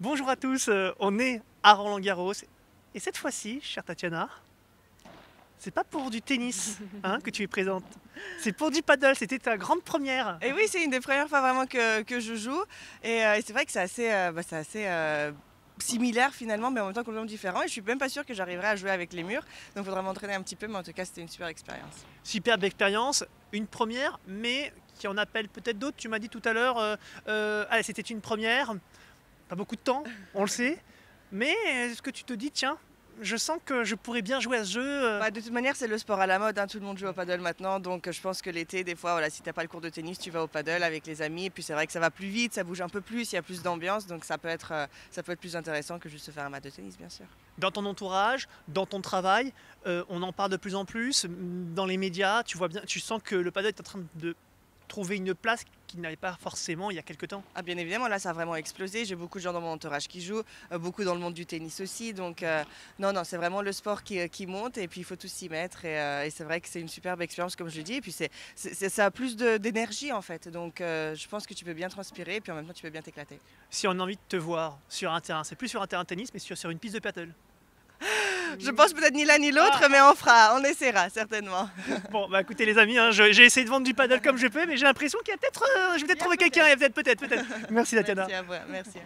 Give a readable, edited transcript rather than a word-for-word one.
Bonjour à tous, on est à Roland-Garros et cette fois-ci, chère Tatiana, c'est pas pour du tennis hein, que tu es présente, c'est pour du paddle, c'était ta grande première. Et oui, c'est une des premières fois vraiment que je joue. Et c'est vrai que c'est assez similaire finalement, mais en même temps complètement différent. Et je suis même pas sûre que j'arriverai à jouer avec les murs. Donc il faudra m'entraîner un petit peu, mais en tout cas, c'était une super expérience. Superbe expérience, une première, mais qui en appelle peut-être d'autres. Tu m'as dit tout à l'heure, allez, c'était une première, pas beaucoup de temps, on le sait, mais est-ce que tu te dis, tiens, je sens que je pourrais bien jouer à ce jeu. Bah, de toute manière, c'est le sport à la mode, hein. Tout le monde joue au paddle maintenant. Donc je pense que l'été, des fois, voilà, si t'as pas le cours de tennis, tu vas au paddle avec les amis. Et puis c'est vrai que ça va plus vite, ça bouge un peu plus, il y a plus d'ambiance. Donc ça peut être plus intéressant que juste faire un match de tennis, bien sûr. Dans ton entourage, dans ton travail, on en parle de plus en plus. Dans les médias, tu vois bien, tu sens que le paddle est en train de trouver une place qu'il n'avait pas forcément il y a quelques temps. Ah, bien évidemment, là, ça a vraiment explosé. J'ai beaucoup de gens dans mon entourage qui jouent, beaucoup dans le monde du tennis aussi. Donc, non, non, c'est vraiment le sport qui monte et puis il faut tous s'y mettre. Et c'est vrai que c'est une superbe expérience, comme je le dis. Et puis, ça a plus d'énergie, en fait. Donc, je pense que tu peux bien transpirer et puis en même temps, tu peux bien t'éclater. Si on a envie de te voir sur un terrain, c'est plus sur un terrain de tennis, mais sur une piste de paddle. Je pense peut-être ni l'un ni l'autre, mais on essaiera certainement. Bon, bah écoutez les amis, hein, j'ai essayé de vendre du paddle comme je peux, mais j'ai l'impression qu'il y a peut-être, je vais peut-être trouver quelqu'un, il y a peut-être. Merci Tatiana. Merci à vous, merci.